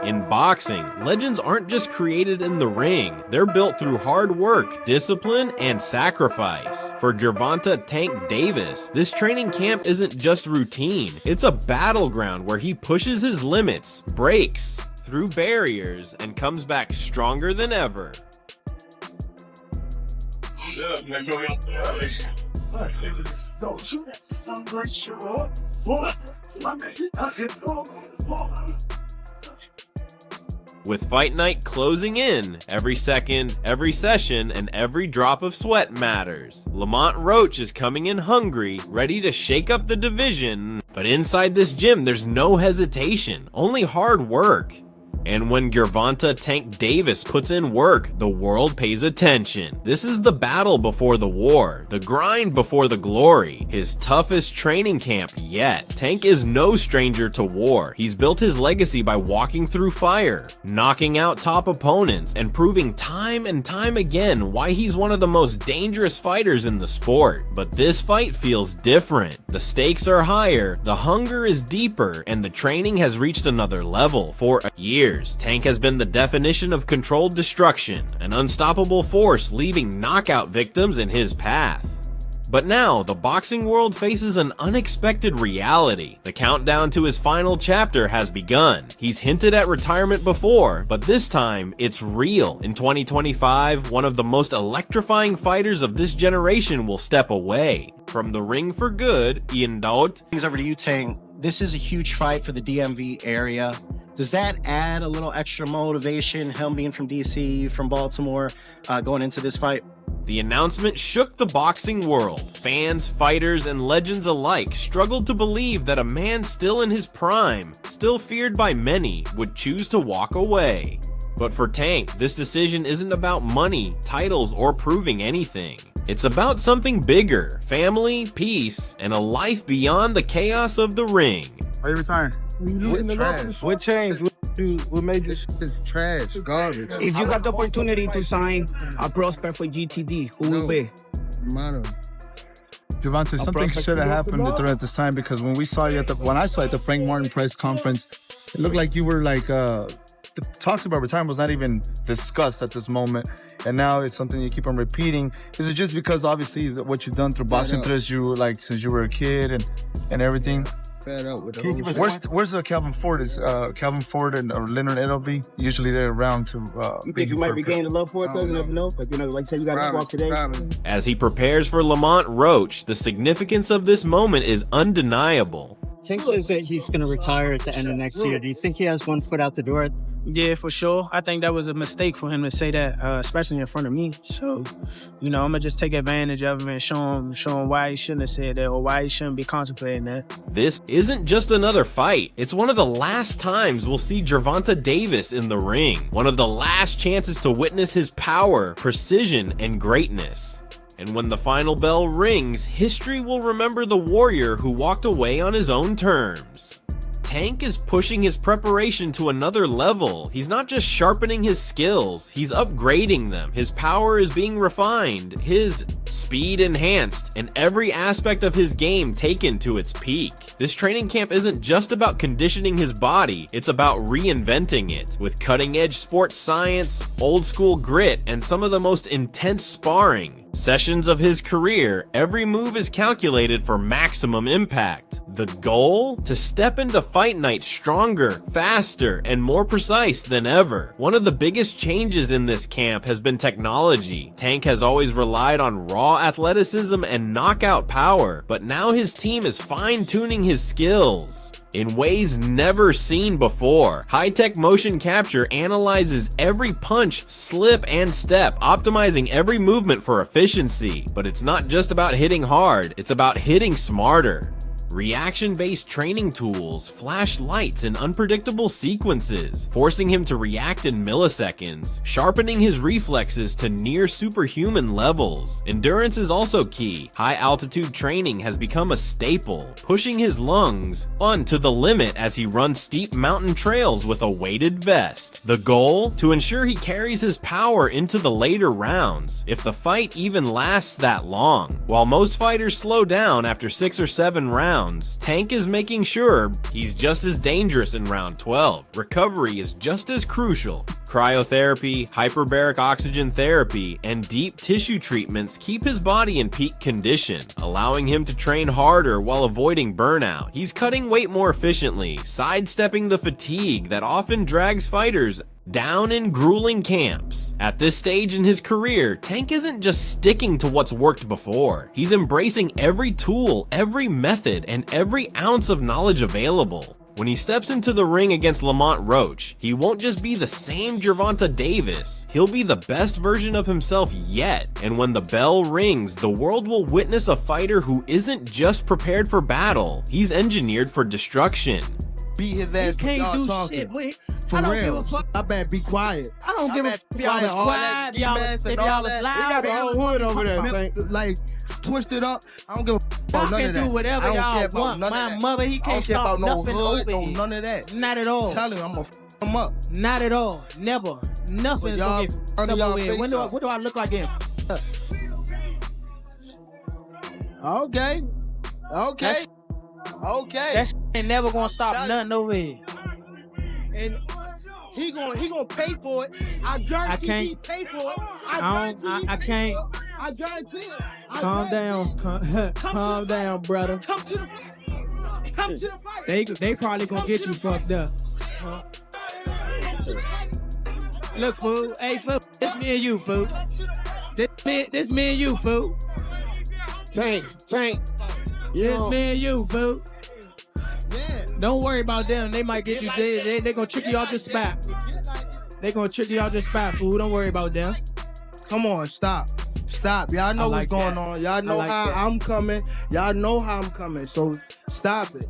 In boxing, legends aren't just created in the ring, they're built through hard work, discipline, and sacrifice. For Gervonta "Tank" Davis, this training camp isn't just routine, it's a battleground where he pushes his limits, breaks through barriers, and comes back stronger than ever. With fight night closing in, every second, every session, and every drop of sweat matters. Lamont Roach is coming in hungry, ready to shake up the division, but inside this gym there's no hesitation, only hard work. And when Gervonta "Tank" Davis puts in work, the world pays attention. This is the battle before the war, the grind before the glory, his toughest training camp yet. Tank is no stranger to war. He's built his legacy by walking through fire, knocking out top opponents, and proving time and time again why he's one of the most dangerous fighters in the sport. But this fight feels different. The stakes are higher, the hunger is deeper, and the training has reached another level. For years, Tank has been the definition of controlled destruction, an unstoppable force leaving knockout victims in his path. But now, the boxing world faces an unexpected reality. The countdown to his final chapter has begun. He's hinted at retirement before, but this time, it's real. In 2025, one of the most electrifying fighters of this generation will step away. From the ring for good, Ian Daut. Things over to you, Tank. This is a huge fight for the DMV area. Does that add a little extra motivation, him being from DC, from Baltimore, going into this fight? The announcement shook the boxing world. Fans, fighters, and legends alike struggled to believe that a man still in his prime, still feared by many, would choose to walk away. But for Tank, this decision isn't about money, titles, or proving anything. It's about something bigger: family, peace, and a life beyond the chaos of the ring. Are you retiring? What changed? What made you? It's trash, garbage. If you got the opportunity to sign a prospect for GTD, who will be? Matter. Gervonta, something should have happened at this time, because when I saw you at the Frank Martin press conference, it looked like you were like the talks about retirement was not even discussed at this moment, and now it's something you keep on repeating. Is it just because obviously what you've done through boxing since you were a kid and everything? Where's Calvin Ford? Is Calvin Ford and Leonard Edelby usually they're around to? You think you might be gaining love for it though? You never know. But like you say, you got to walk today. As he prepares for Lamont Roach, the significance of this moment is undeniable. Tank says that he's going to retire at the end of next year. Do you think he has one foot out the door? Yeah, for sure. I think that was a mistake for him to say that, especially in front of me. So, I'm going to just take advantage of him and show him why he shouldn't have said that, or why he shouldn't be contemplating that. This isn't just another fight. It's one of the last times we'll see Gervonta Davis in the ring. One of the last chances to witness his power, precision, and greatness. And when the final bell rings, history will remember the warrior who walked away on his own terms. Tank is pushing his preparation to another level. He's not just sharpening his skills, he's upgrading them. His power is being refined, his speed enhanced, and every aspect of his game taken to its peak. This training camp isn't just about conditioning his body, it's about reinventing it. With cutting-edge sports science, old-school grit, and some of the most intense sparring sessions of his career, every move is calculated for maximum impact. The goal? To step into fight night stronger, faster, and more precise than ever. One of the biggest changes in this camp has been technology. Tank has always relied on raw athleticism and knockout power, but now his team is fine-tuning his skills in ways never seen before. High-tech motion capture analyzes every punch, slip, and step, optimizing every movement for efficiency. But it's not just about hitting hard, it's about hitting smarter. Reaction-based training tools flash lights in unpredictable sequences, forcing him to react in milliseconds, sharpening his reflexes to near superhuman levels. Endurance is also key. High-altitude training has become a staple, pushing his lungs to the limit as he runs steep mountain trails with a weighted vest. The goal? To ensure he carries his power into the later rounds, if the fight even lasts that long. While most fighters slow down after 6 or 7 rounds, rounds, Tank is making sure he's just as dangerous in round 12. Recovery is just as crucial. Cryotherapy, hyperbaric oxygen therapy, and deep tissue treatments keep his body in peak condition, allowing him to train harder while avoiding burnout. He's cutting weight more efficiently, sidestepping the fatigue that often drags fighters down in grueling camps. At this stage in his career, Tank isn't just sticking to what's worked before. He's embracing every tool, every method, and every ounce of knowledge available. When he steps into the ring against Lamont Roach, he won't just be the same Gervonta Davis, he'll be the best version of himself yet. And when the bell rings, the world will witness a fighter who isn't just prepared for battle, he's engineered for destruction. Beat his ass. He can't do talking. shit. Wait, For I don't real. give a fuck. I better be quiet. I don't give a fuck if y'all was all that quiet, if y'all was, ski if mask and y'all all was that. loud. They got the whole hood over there. Like, twisted up. I don't give a fuck about Y'all none can of that. do whatever I don't y'all care about want. none of My that. mother, he I can't don't care stop about no nothing hood, over no here. none of that. Not at all. Tell him I'm gonna f him up. Not at all. Never. Nothing's y'all gonna get under f***ed y'all over here. face up. What do I look like getting f***ed up? Okay. Okay. Okay. That shit ain't never gonna stop nothing over here. And he gonna pay for it. I guarantee can't- he pay for it. I can't. I guarantee it. Calm down. Calm down, brother. Come to the fight. Come to the fight. They probably gonna get you fucked up. Look, fool. Hey, fool. This me and you, fool. This me and you, fool. Tank. This me and you, fool. Yeah. Don't worry about them. They might get you. They gonna trick you out your spot. They gonna trick you out your spot, fool. Don't worry about them. Come on, stop. Y'all know like what's going that. on. Y'all know like how that. I'm coming. Y'all know how I'm coming. So stop it.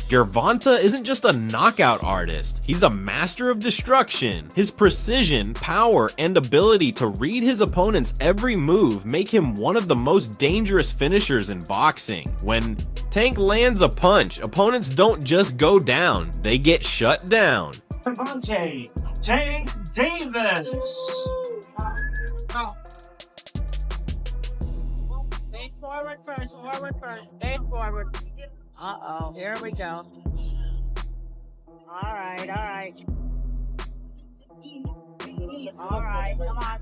Gervonta isn't just a knockout artist, he's a master of destruction. His precision, power, and ability to read his opponent's every move make him one of the most dangerous finishers in boxing. When Tank lands a punch, opponents don't just go down, they get shut down. Gervonta Tank Davis. Face forward first. Face forward. Uh-oh. Here we go. All right. All right, come on.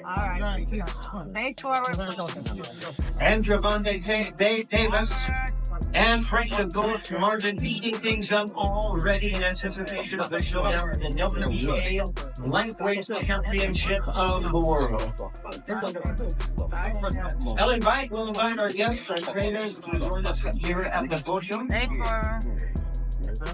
All right. Face forward. And Gervonta Davis and Frank the Ghost Martin beating things up already in anticipation of the showdown in the WBA Lightweight Championship of the World. We'll invite our guests, our trainers, to join us here at the podium. Face forward.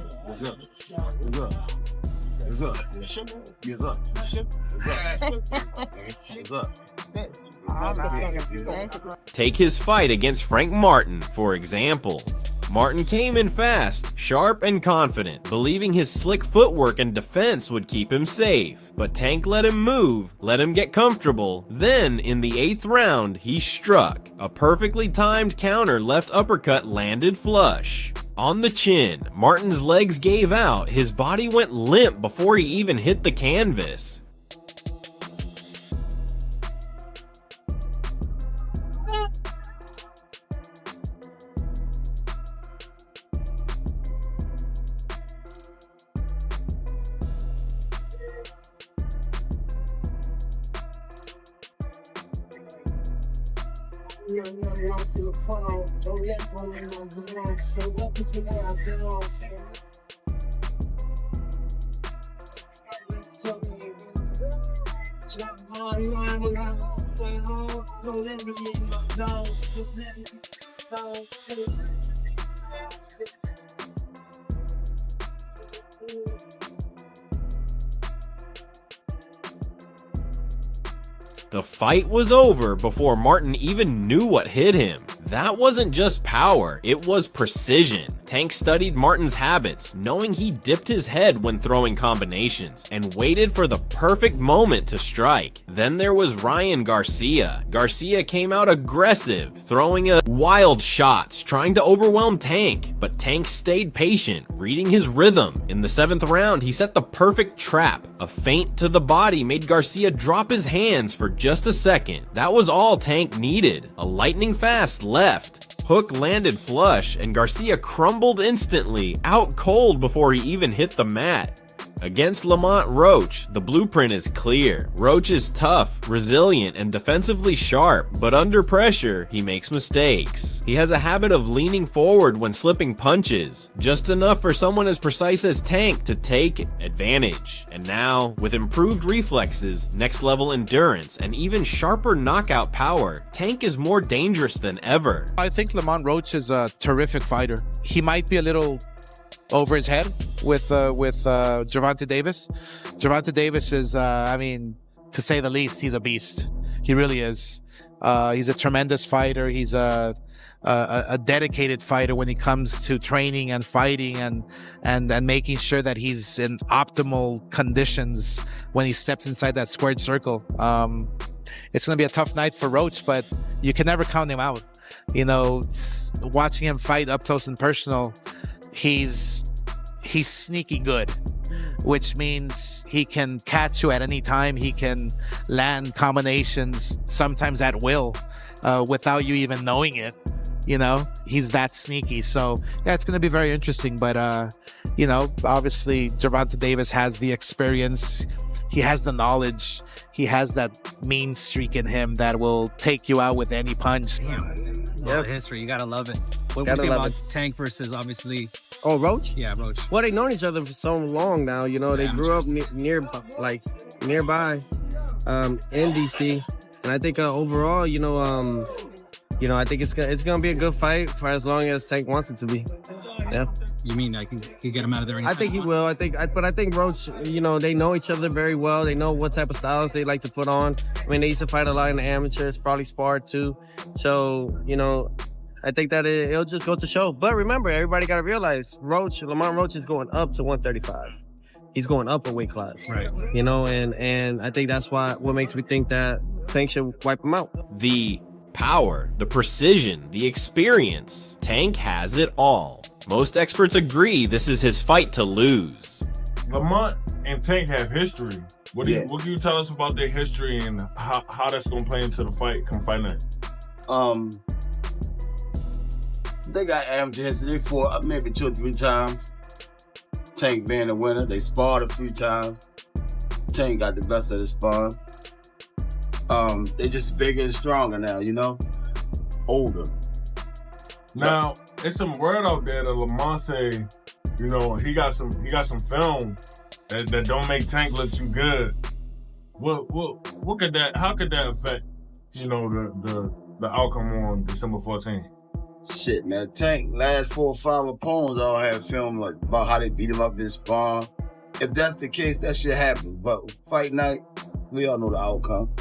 Take his fight against Frank Martin, for example. Martin came in fast, sharp, and confident, believing his slick footwork and defense would keep him safe. But Tank let him move, let him get comfortable. Then, in the 8th round, he struck. A perfectly timed counter left uppercut landed flush. On the chin, Martin's legs gave out, his body went limp before he even hit the canvas. The fight was over before Martin even knew what hit him. That wasn't just power, it was precision. Tank studied Martin's habits, knowing he dipped his head when throwing combinations, and waited for the perfect moment to strike. Then there was Ryan Garcia. Garcia came out aggressive, throwing wild shots, trying to overwhelm Tank, but Tank stayed patient, reading his rhythm. In the 7th round, he set the perfect trap. A feint to the body made Garcia drop his hands for just a second. That was all Tank needed. A lightning fast left. Hook landed flush, and Garcia crumbled instantly, out cold before he even hit the mat. Against Lamont Roach, the blueprint is clear. Roach is tough, resilient, and defensively sharp, but under pressure, he makes mistakes. He has a habit of leaning forward when slipping punches, just enough for someone as precise as Tank to take advantage. And now, with improved reflexes, next level endurance, and even sharper knockout power, Tank is more dangerous than ever. I think Lamont Roach is a terrific fighter. He might be a little over his head with Gervonta Davis. Gervonta Davis is, I mean, to say the least, he's a beast. He really is. He's a tremendous fighter. He's a dedicated fighter when it comes to training and fighting and making sure that he's in optimal conditions when he steps inside that squared circle. It's going to be a tough night for Roach, but you can never count him out. You know, watching him fight up close and personal, he's sneaky good, which means he can catch you at any time. He can land combinations sometimes at will, without you even knowing it. You know, he's that sneaky. So yeah, it's going to be very interesting. But you know, obviously Gervonta Davis has the experience. He has the knowledge. He has that mean streak in him that will take you out with any punch. Yeah, history. You gotta love it. What do you think about Tank versus obviously? Oh, Roach? Yeah, Roach. Well, they've known each other for so long now. You know, they grew up nearby in DC, and I think overall, I think it's gonna be a good fight for as long as Tank wants it to be. Yeah. You mean I can get him out of there? I think he will. I think Roach. They know each other very well. They know what type of styles they like to put on. I mean, they used to fight a lot in the amateurs, probably sparred too. So I think that it'll just go to show. But remember, everybody got to realize Lamont Roach is going up to 135. He's going up a weight class. Right. And I think that's what makes me think that Tank should wipe him out. The power, the precision, the experience. Tank has it all. Most experts agree this is his fight to lose. Lamont and Tank have history. What can you tell us about their history and how that's going to play into the fight come fight night? They got amateur history. They fought maybe 2 or 3 times. Tank being the winner. They sparred a few times. Tank got the best of the sparring. They just bigger and stronger now, older. Now, it's some word out there that Lamont say, he got some film that don't make Tank look too good. What could that? How could that affect, the outcome on December 14th? Shit, man. Tank last 4 or 5 opponents all had film about how they beat him up in sparring. If that's the case, that shit happen. But fight night, we all know the outcome.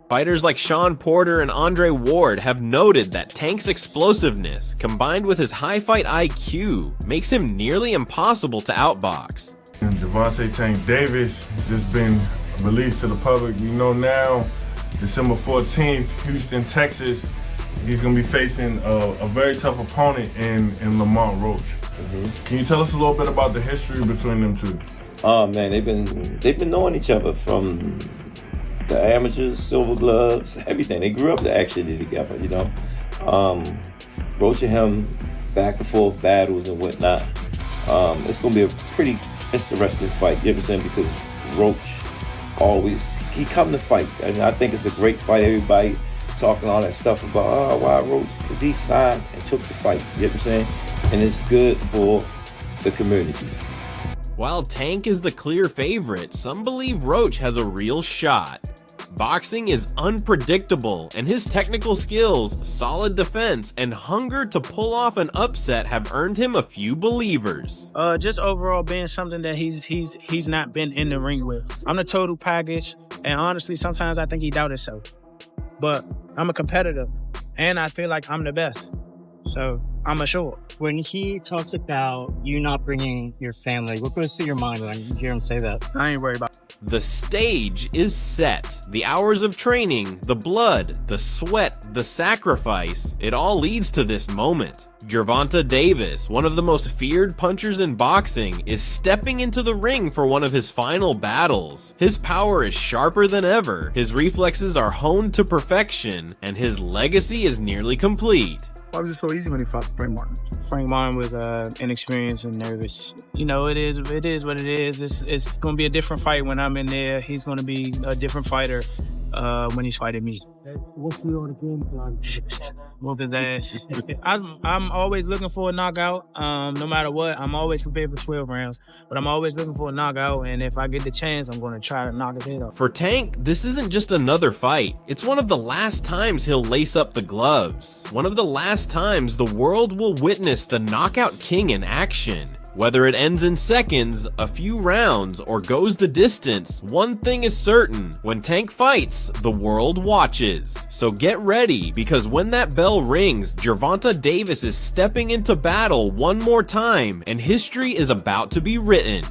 Fighters like Sean Porter and Andre Ward have noted that Tank's explosiveness, combined with his high fight IQ, makes him nearly impossible to outbox. And Gervonta Tank Davis just been released to the public. Now, December 14th, Houston, Texas, he's going to be facing a very tough opponent in Lamont Roach. Mm-hmm. Can you tell us a little bit about the history between them two? Oh man, they've been knowing each other from the amateurs, silver gloves, everything. They grew up actually together, Roach and him back and forth battles and whatnot. It's gonna be a pretty interesting fight, you know what I'm saying? Because Roach he come to fight, and I think it's a great fight. Everybody talking all that stuff about why Roach, because he signed and took the fight, you know what I'm saying? And it's good for the community. While Tank is the clear favorite, some believe Roach has a real shot. Boxing is unpredictable, and his technical skills, solid defense, and hunger to pull off an upset have earned him a few believers. Just overall being something that he's not been in the ring with. I'm the total package, and honestly, sometimes I think he doubts himself. But I'm a competitor, and I feel like I'm the best. So I'm assured. When he talks about you not bringing your family, what goes through your mind when you hear him say that? I ain't worried about it. The stage is set. The hours of training, the blood, the sweat, the sacrifice, it all leads to this moment. Gervonta Davis, one of the most feared punchers in boxing, is stepping into the ring for one of his final battles. His power is sharper than ever, his reflexes are honed to perfection, and his legacy is nearly complete. Why was it so easy when he fought Frank Martin? Frank Martin was inexperienced and nervous. You know, it is what it is. It's going to be a different fight when I'm in there. He's going to be a different fighter when he's fighting me. What's your game plan? Whoop his ass. I'm always looking for a knockout. No matter what, I'm always prepared for 12 rounds. But I'm always looking for a knockout, and if I get the chance, I'm going to try to knock his head off. For Tank, this isn't just another fight. It's one of the last times he'll lace up the gloves. One of the last times the world will witness the knockout king in action. Whether it ends in seconds, a few rounds, or goes the distance, one thing is certain: when Tank fights, the world watches. So get ready, because when that bell rings, Gervonta Davis is stepping into battle one more time, and history is about to be written.